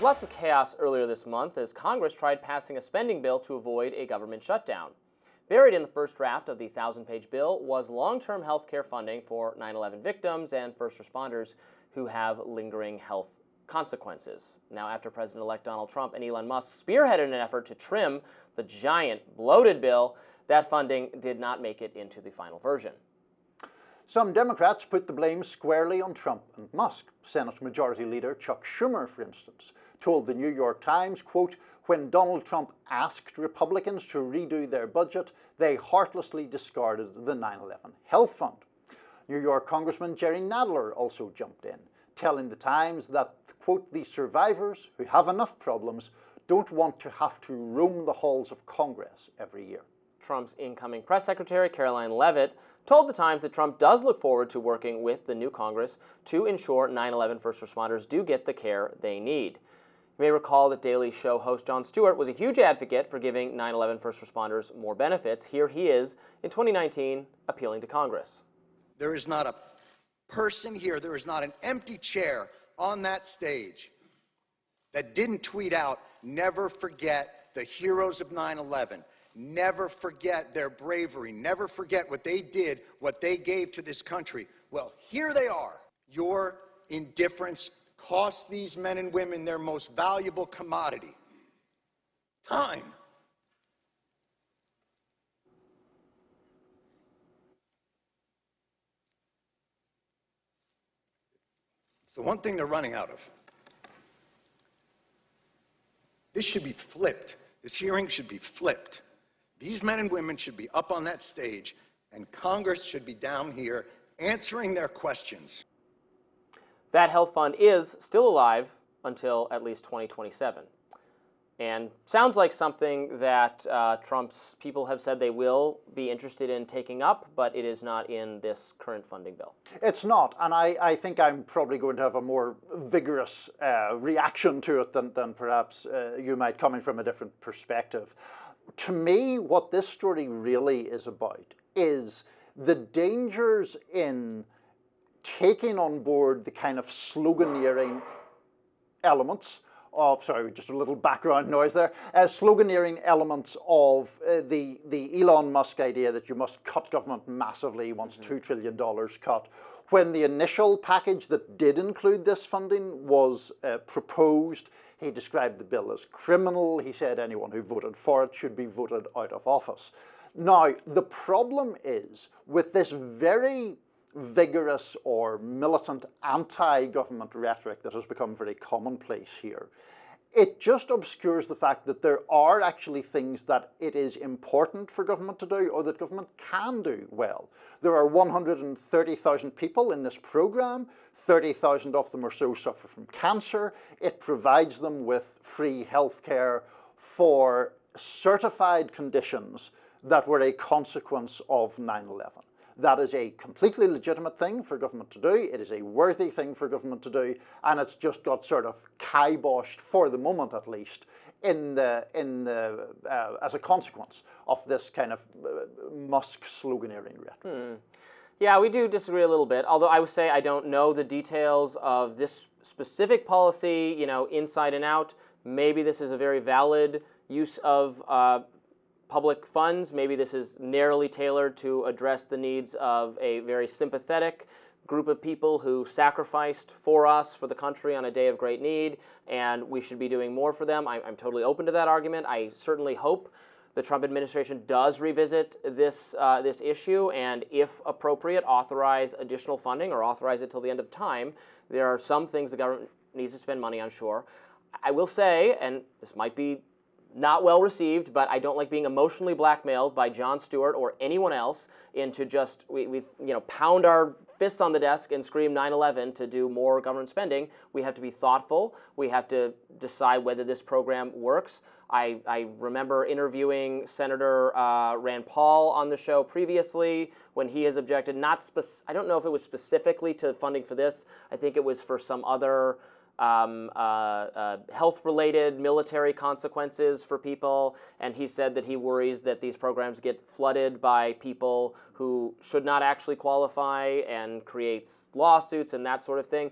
lots of chaos earlier this month as Congress tried passing a spending bill to avoid a government shutdown. Buried in the first draft of the 1,000-page bill was long-term health care funding for 9/11 victims and first responders who have lingering health consequences. Now, after President-elect Donald Trump and Elon Musk spearheaded an effort to trim the giant, bloated bill, that funding did not make it into the final version. Some Democrats put the blame squarely on Trump and Musk. Senate Majority Leader Chuck Schumer, for instance, told the New York Times, quote, "When Donald Trump asked Republicans to redo their budget, they heartlessly discarded the 9/11 health fund." New York Congressman Jerry Nadler also jumped in, telling the Times that, quote, "the survivors who have enough problems don't want to have to roam the halls of Congress every year." Trump's incoming press secretary, Caroline Leavitt, told the Times that Trump does look forward to working with the new Congress to ensure 9/11 first responders do get the care they need. You may recall that Daily Show host Jon Stewart was a huge advocate for giving 9/11 first responders more benefits. Here he is in 2019 appealing to Congress. There is not a person here, there is not an empty chair on that stage that didn't tweet out, "Never forget the heroes of 9/11. Never forget their bravery. Never forget what they did, what they gave to this country." Well, here they are. Your indifference cost these men and women their most valuable commodity: time. It's the one thing they're running out of. This should be flipped. This hearing should be flipped. These men and women should be up on that stage, and Congress should be down here answering their questions. That health fund is still alive until at least 2027. And sounds like something that Trump's people have said they will be interested in taking up, but it is not in this current funding bill. It's not, and I think I'm probably going to have a more vigorous reaction to it than perhaps you might, coming from a different perspective. To me, what this story really is about is the dangers in taking on board the kind of sloganeering elements of, sorry, just a little background noise there, sloganeering elements of the Elon Musk idea that you must cut government massively. He wants $2 trillion cut. When the initial package that did include this funding was proposed, he described the bill as criminal. He said anyone who voted for it should be voted out of office. Now, the problem is with this very vigorous or militant anti-government rhetoric that has become very commonplace here, it just obscures the fact that there are actually things that it is important for government to do, or that government can do well. There are 130,000 people in this program. 30,000 of them or so suffer from cancer. It provides them with free health care for certified conditions that were a consequence of 9/11. That is a completely legitimate thing for government to do. It is a worthy thing for government to do, and it's just got sort of kiboshed, for the moment at least, as a consequence of this kind of Musk sloganeering rhetoric. Yeah, we do disagree a little bit, although I would say I don't know the details of this specific policy, inside and out. Maybe this is a very valid use of public funds. Maybe this is narrowly tailored to address the needs of a very sympathetic group of people who sacrificed for us, for the country, on a day of great need, and we should be doing more for them. I'm totally open to that argument. I certainly hope the Trump administration does revisit this issue, and if appropriate, authorize additional funding or authorize it till the end of time. There are some things the government needs to spend money on, sure. I will say, and this might be not well received, but I don't like being emotionally blackmailed by Jon Stewart or anyone else into just we pound our fists on the desk and scream 9/11 to do more government spending. We have to be thoughtful. We have to decide whether this program works. I remember interviewing Senator Rand Paul on the show previously when he has objected. I don't know if it was specifically to funding for this. I think it was for some other health-related military consequences for people, and he said that he worries that these programs get flooded by people who should not actually qualify and creates lawsuits and that sort of thing.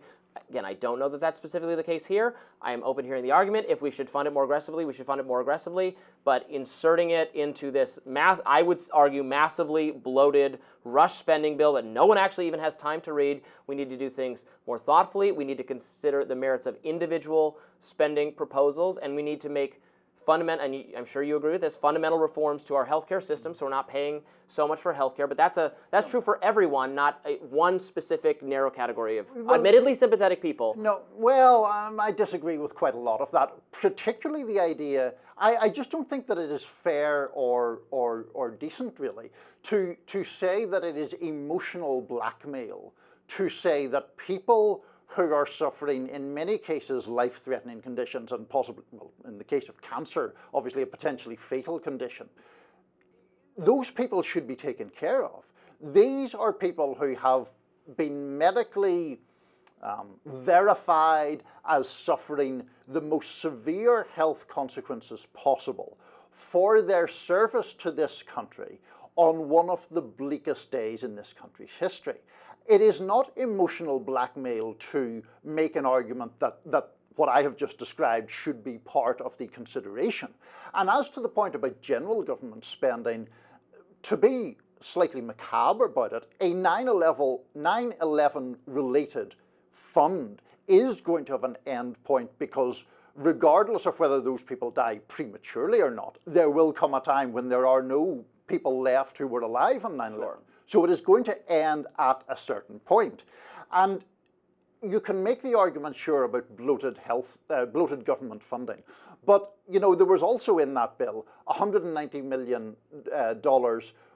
Again, I don't know that that's specifically the case here. I am open to hearing the argument. If we should fund it more aggressively, we should fund it more aggressively. But inserting it into this I would argue, massively bloated, rush spending bill that no one actually even has time to read. We need to do things more thoughtfully. We need to consider the merits of individual spending proposals, and we need to make fundamental, and I'm sure you agree with this, fundamental reforms to our healthcare system, so we're not paying so much for healthcare. But that's true for everyone, not one specific narrow category of admittedly sympathetic people. No, well, I disagree with quite a lot of that, particularly the idea. I just don't think that it is fair or decent, really, to say that it is emotional blackmail to say that people who are suffering, in many cases, life-threatening conditions, and possibly, well, in the case of cancer, obviously a potentially fatal condition, those people should be taken care of. These are people who have been medically verified as suffering the most severe health consequences possible for their service to this country on one of the bleakest days in this country's history. It is not emotional blackmail to make an argument that what I have just described should be part of the consideration. And as to the point about general government spending, to be slightly macabre about it, a 9/11 related fund is going to have an end point, because regardless of whether those people die prematurely or not, there will come a time when there are no people left who were alive on 9/11. Sure. So it is going to end at a certain point. And you can make the argument, sure, about bloated government funding. But, you know, there was also in that bill $190 million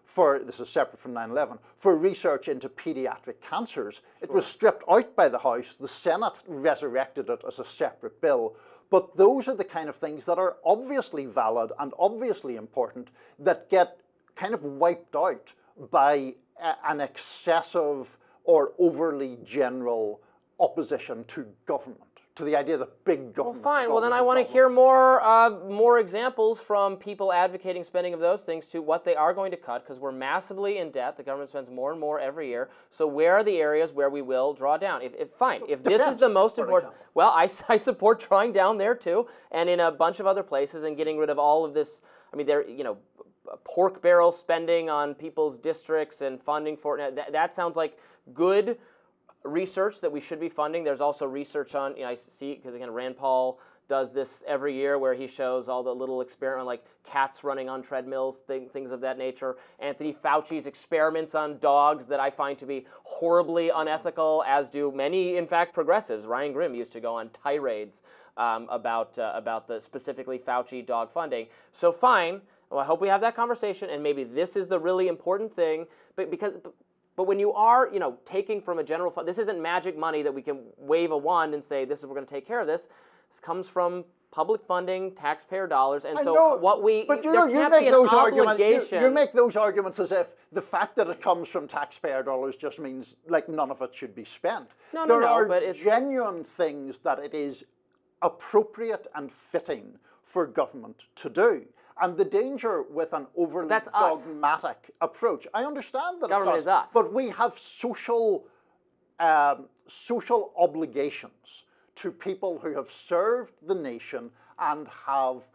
for, this is separate from 9/11, for research into pediatric cancers. It was stripped out by the House. The Senate resurrected it as a separate bill. But those are the kind of things that are obviously valid and obviously important that get kind of wiped out by an excessive or overly general opposition to government, to the idea that big government. Well, fine. Well, then I want to hear more examples from people advocating spending of those things to what they are going to cut, because we're massively in debt. The government spends more and more every year. So where are the areas where we will draw down? If this is the most important, well, I support drawing down there too, and in a bunch of other places, and getting rid of all of this. I mean, pork barrel spending on people's districts and funding for it. That sounds like good research that we should be funding. There's also research on, I see, because again, Rand Paul does this every year where he shows all the little experiment, like cats running on treadmills, things of that nature. Anthony Fauci's experiments on dogs that I find to be horribly unethical, as do many, in fact, progressives. Ryan Grimm used to go on tirades about the specifically Fauci dog funding. So fine. Well, I hope we have that conversation, and maybe this is the really important thing. But when you are, taking from a general fund, this isn't magic money that we can wave a wand and say, we're going to take care of this. This comes from public funding, taxpayer dollars, and you make those arguments as if the fact that it comes from taxpayer dollars just means like none of it should be spent. There are genuine things that it is appropriate and fitting for government to do. And the danger with an overly dogmatic approach, I understand that government it's us, is us, but we have social obligations to people who have served the nation and have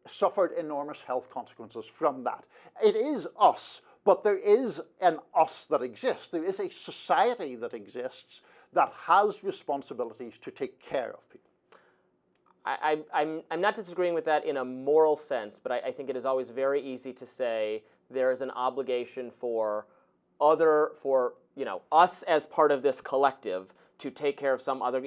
suffered enormous health consequences from that. It is us, but there is an us that exists. There is a society that exists that has responsibilities to take care of people. I'm not disagreeing with that in a moral sense, but I think it is always very easy to say there is an obligation for us as part of this collective to take care of some other.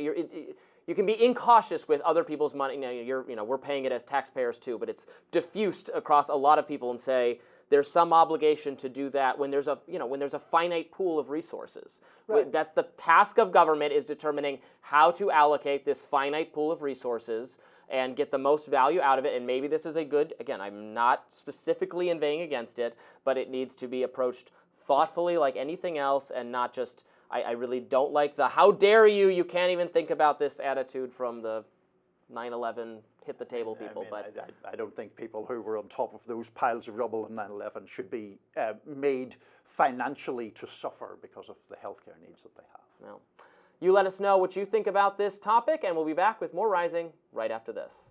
You can be incautious with other people's money. We're paying it as taxpayers too, but it's diffused across a lot of people, and say there's some obligation to do that when there's a finite pool of resources. Right. That's the task of government, is determining how to allocate this finite pool of resources and get the most value out of it. And maybe this is a good, again, I'm not specifically inveighing against it, but it needs to be approached thoughtfully like anything else, and not just, I really don't like the how dare you can't even think about this attitude from the 9/11 hit the table people. I don't think people who were on top of those piles of rubble in 9/11 should be made financially to suffer because of the healthcare needs that they have. No. You let us know what you think about this topic, and we'll be back with more Rising right after this.